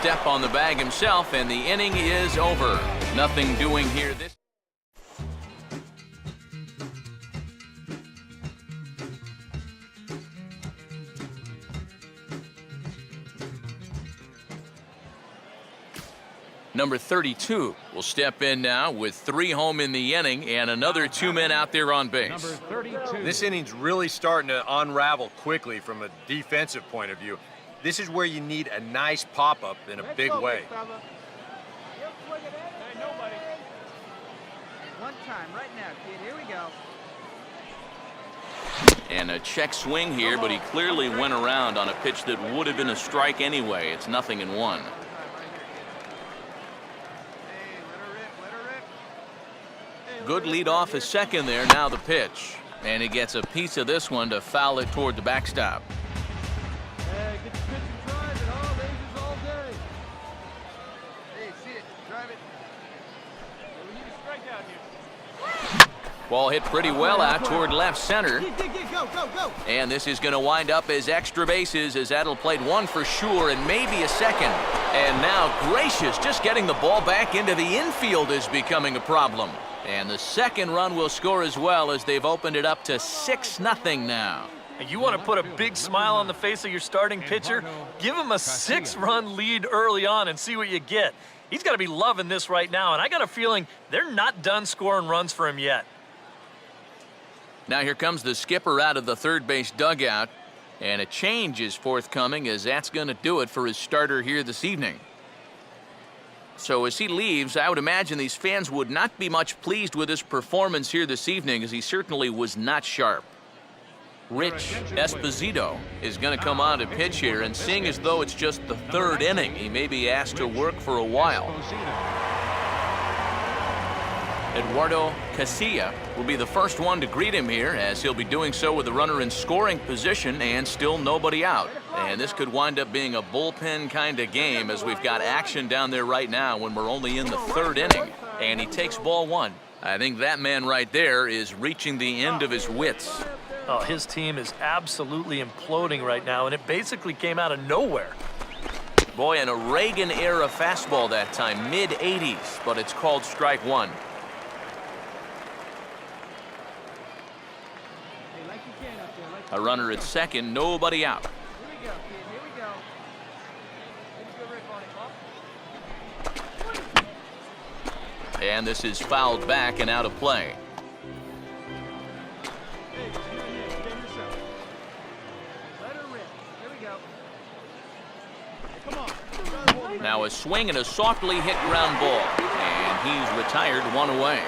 step on the bag himself, and the inning is over. Nothing doing here this. Number 32 will step in now with 3 home in the inning and another 2 men out there on base. Number 32. This inning's really starting to unravel quickly from a defensive point of view. This is where you need a nice pop-up in a big way. One time right now, kid. Here we go. And a check swing here, but he clearly went around on a pitch that would have been a strike anyway. It's 0-1. Good lead off his second there. Now the pitch. And he gets a piece of this one to foul it toward the backstop. Hey, get the pitch and drive it. All bases all day. Hey, see it. Drive it. We need a strikeout here. Ball hit pretty well out toward left center. Go, go, go. And this is going to wind up as extra bases, as that'll play one for sure and maybe a second. And now Gracious, just getting the ball back into the infield is becoming a problem. And the second run will score as well, as they've opened it up to 6-0 now. You want to put a big smile on the face of your starting pitcher? Give him a 6-run lead early on and see what you get. He's got to be loving this right now, and I got a feeling they're not done scoring runs for him yet. Now here comes the skipper out of the third base dugout, and a change is forthcoming, as that's going to do it for his starter here this evening. So as he leaves, I would imagine these fans would not be much pleased with his performance here this evening, as he certainly was not sharp. Rich Esposito is going to come on to pitch here, and seeing as though it's just the third inning, he may be asked to work for a while. Eduardo Casilla will be the first one to greet him here, as he'll be doing so with the runner in scoring position and still nobody out. And this could wind up being a bullpen kind of game, as we've got action down there right now when we're only in the third inning. And he takes ball one. I think that man right there is reaching the end of his wits. Oh, his team is absolutely imploding right now, and it basically came out of nowhere. Boy, an Reagan-era fastball that time, mid-80s, but it's called strike one. A runner at second, nobody out. Here we go, kid. Here we go. Let's go, Rick, on it. And this is fouled back and out of play. Hey, get yourself. Let her rip. Here we go. Come on. Now a swing and a softly hit ground ball. And he's retired, one away.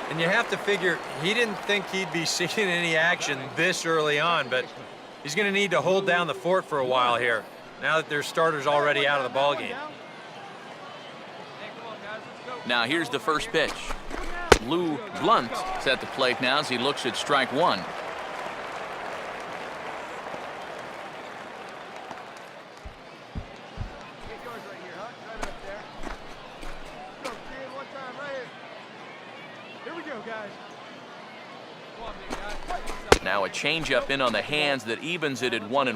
And you have to figure he didn't think he'd be seeing any action this early on, but he's going to need to hold down the fort for a while here, now that their starter's already out of the ballgame. Now here's the first pitch. Lou Blunt is at the plate now as he looks at strike one. Now a changeup in on the hands that evens it at 1-1. There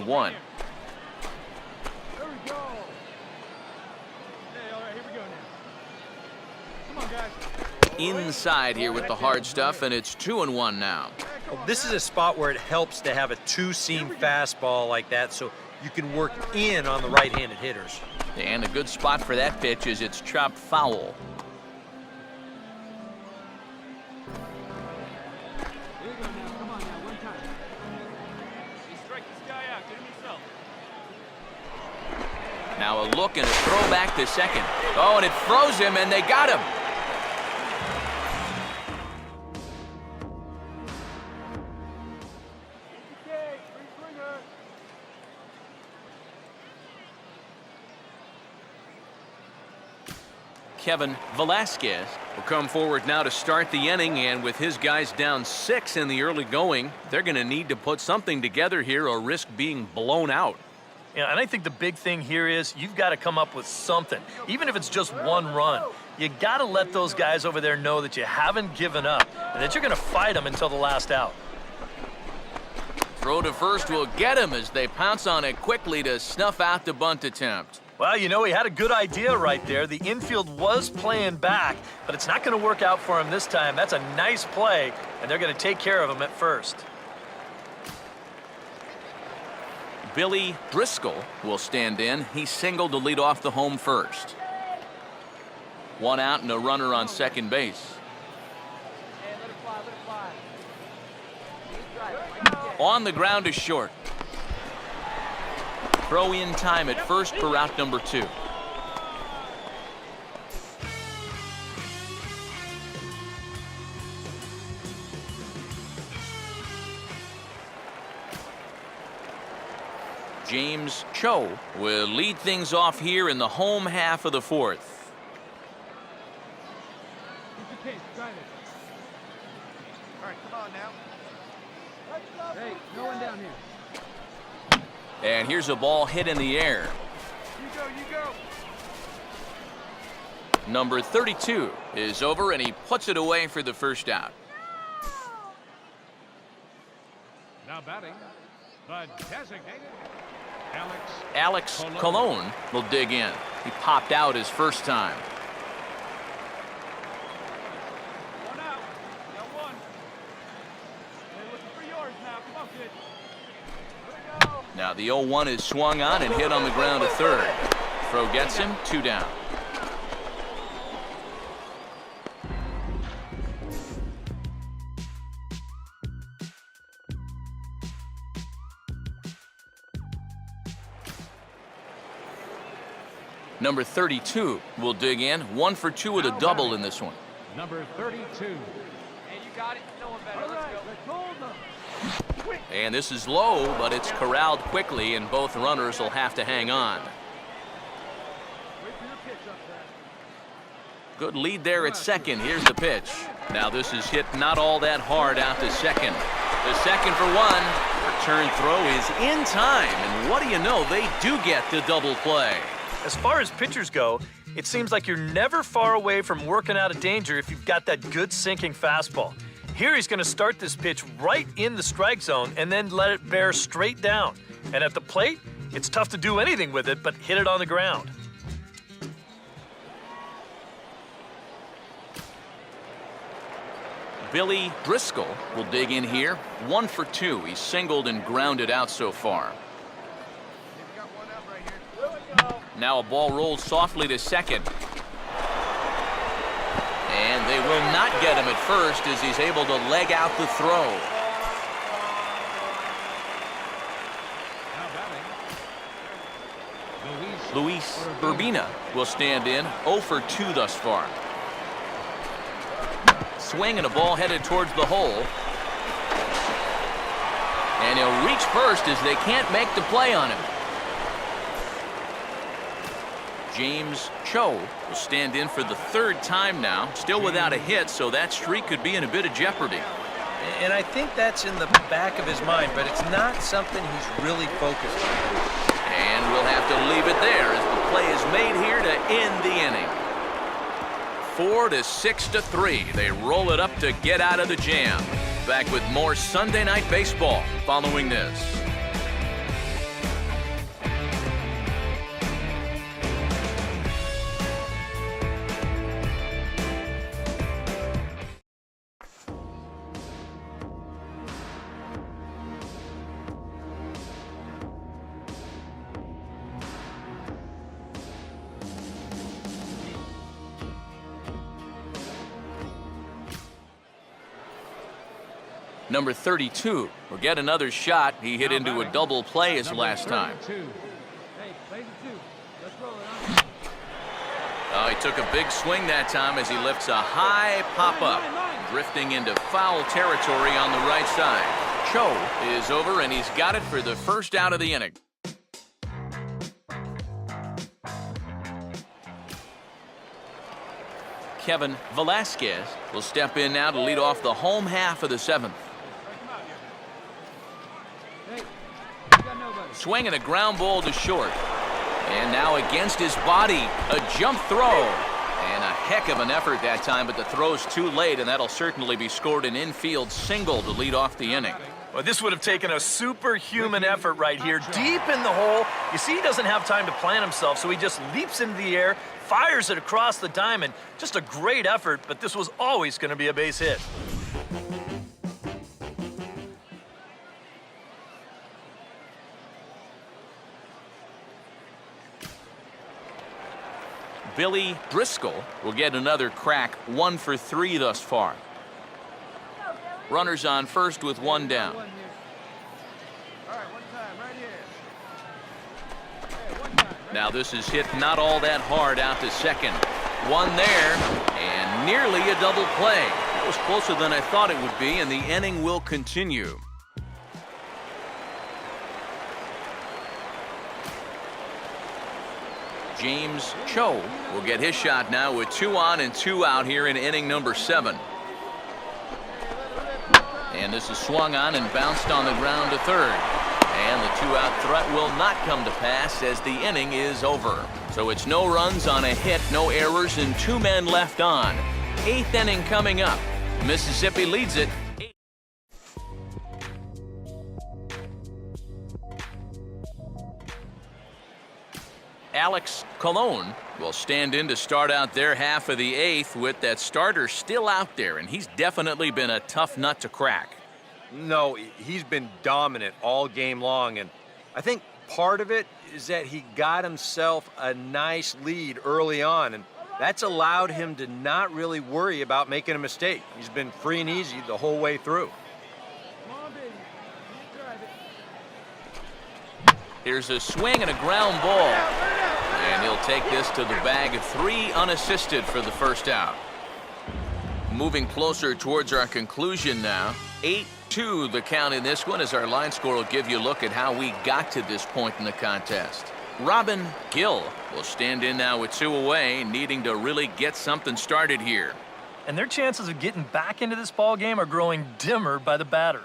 we go. Hey, all right, here we go now. Come on, guys. Inside here with the hard stuff, and it's 2-1 now. Well, this is a spot where it helps to have a two-seam fastball like that, so you can work in on the right-handed hitters. And a good spot for that pitch is it's chopped foul. Now a look and a throw back to second. Oh, and it froze him, and they got him. Kevin Velasquez will come forward now to start the inning, and with his guys down 6 in the early going, they're going to need to put something together here or risk being blown out. Yeah, and I think the big thing here is you've got to come up with something, even if it's just one run. You got to let those guys over there know that you haven't given up and that you're going to fight them until the last out. Throw to first will get him as they pounce on it quickly to snuff out the bunt attempt. Well, you know, he had a good idea right there. The infield was playing back, but it's not going to work out for him this time. That's a nice play, and they're going to take care of him at first. Billy Driscoll will stand in. He singled to lead off the home first. One out and a runner on second base. On the ground is short. Throw in time at first for out number 2. James Cho will lead things off here in the home half of the 4th. All right, come on now. Hey, no one down here. And here's a ball hit in the air. You go, you go. Number 32 is over, and he puts it away for the first out. Now batting, the designated Alex Colon will dig in. He popped out his first time. One out. Got one. Hey, looking for yours now. Come on, kid. Here we go. Now the 0-1 is swung on and hit on the ground to third. Throw gets him, 2 down. Number 32 will dig in. 1 for 2 with a double in this one. number 32. Hey, you got it. No one better. Let's go. And this is low, but it's corralled quickly, and both runners will have to hang on. Wait for your pitch up there. Good lead there at second. Here's the pitch. Now this is hit not all that hard out to second. The second for 1. Return throw is in time, and what do you know? They do get the double play. As far as pitchers go, it seems like you're never far away from working out of danger if you've got that good sinking fastball. Here he's going to start this pitch right in the strike zone and then let it bear straight down. And at the plate, it's tough to do anything with it but hit it on the ground. Billy Driscoll will dig in here. 1 for 2. He's singled and grounded out so far. They've got one out right here. Now a ball rolls softly to second. And they will not get him at first as he's able to leg out the throw. Now batting, Luis Urbina will stand in. 0 for 2 thus far. Swing and a ball headed towards the hole. And he'll reach first as they can't make the play on him. James Cho will stand in for the 3rd time now. Still without a hit, so that streak could be in a bit of jeopardy. And I think that's in the back of his mind, but it's not something he's really focused on. And we'll have to leave it there as the play is made here to end the inning. 4 to 6 to 3. They roll it up to get out of the jam. Back with more Sunday Night Baseball following this. Number 32 will get another shot. He hit into a double play his last time. Hey, plays it too. Let's roll it on. He took a big swing that time as he lifts a high pop-up, drifting into foul territory on the right side. Cho is over, and he's got it for the first out of the inning. Kevin Velasquez will step in now to lead off the home half of the 7th. Swing and a ground ball to short. And now against his body, a jump throw. And a heck of an effort that time, but the throw's too late, and that'll certainly be scored an infield single to lead off the inning. Well, this would have taken a superhuman effort right here, deep in the hole. You see, he doesn't have time to plant himself, so he just leaps into the air, fires it across the diamond. Just a great effort, but this was always going to be a base hit. Billy Driscoll will get another crack, 1 for 3 thus far. Runners on first with 1 down. All right, one time, right here. Hey, one time, right Now this is hit not all that hard out to second. 1 there, and nearly a double play. That was closer than I thought it would be, and the inning will continue. James Cho will get his shot now with 2 on and 2 out here in inning number 7. And this is swung on and bounced on the ground to third. And the 2-out threat will not come to pass as the inning is over. So it's no runs on a hit, no errors, and 2 men left on. 8th inning coming up. Mississippi leads it. Alex Colon will stand in to start out their half of the 8th with that starter still out there, and he's definitely been a tough nut to crack. No, he's been dominant all game long, and I think part of it is that he got himself a nice lead early on, and that's allowed him to not really worry about making a mistake. He's been free and easy the whole way through. Come on, baby. You drive it. Here's a swing and a ground ball. And he'll take this to the bag of 3 unassisted for the first out. Moving closer towards our conclusion now. 8-2 the count in this one, as our line score will give you a look at how we got to this point in the contest. Robin Gill will stand in now with 2 away, needing to really get something started here. And their chances of getting back into this ball game are growing dimmer by the batter.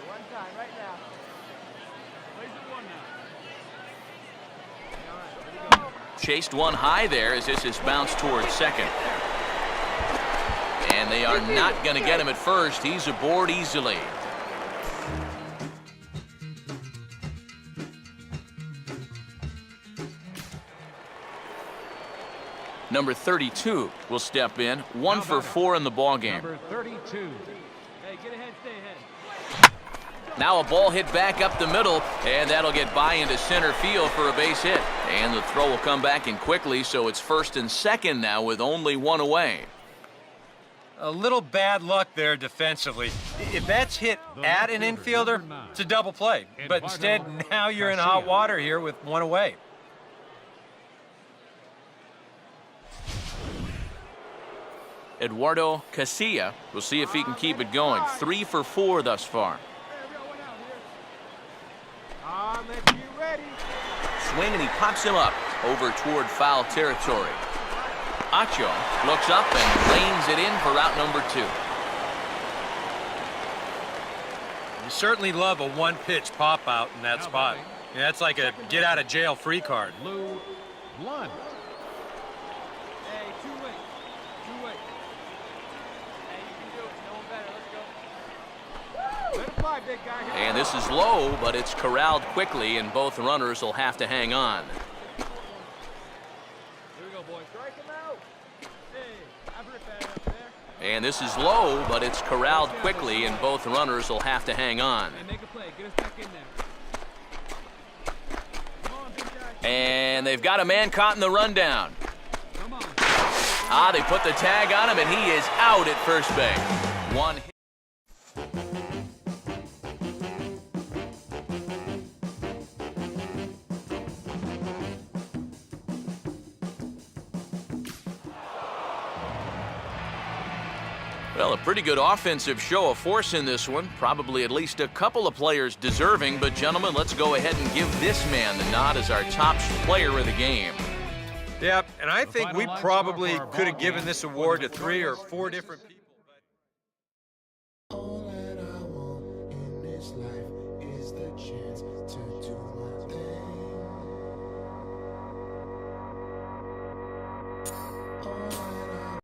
One time, right now. Place it 1 now. All right, here we go. Chased one high there as this is bounced towards second. And they are not going to get him at first. He's aboard easily. Number 32 will step in, 1 for 4 in the ballgame. Number 32. Hey, get ahead, stay ahead. Now a ball hit back up the middle, and that'll get by into center field for a base hit. And the throw will come back in quickly, so it's first and second now with only 1 away. A little bad luck there defensively. If that's hit at an infielder, it's a double play. But instead, now you're in hot water here with 1 away. Eduardo Casilla will see if he can keep it going. 3 for 4 thus far. Hey, we got 1 out here. Let's be ready. Swing, and he pops him up over toward foul territory. Acho looks up and lanes it in for out number 2. You certainly love a 1-pitch pop-out in that spot. Yeah, that's like a get-out-of-jail-free card. Lou Blunt. Hey, 2 way. 2 way. Hey, you can do it. No one better. Let's go. Let it fly, big guy. Here And this is low, but it's corralled quickly, and both runners will have to hang on. Here we go, boys. Strike him out. Hey, I've ripped that up there. And this is low, but it's corralled quickly, and both runners will have to hang on. Hey, make a play. Get us back in there. Come on, big guy. And they've got a man caught in the rundown. Come on. They put the tag on him, and he is out at first base. 1 hit. Well, a pretty good offensive show of force in this one. Probably at least a couple of players deserving. But, gentlemen, let's go ahead and give this man the nod as our top player of the game. Yep, and I think we probably could have given this award to 3 or 4 different people.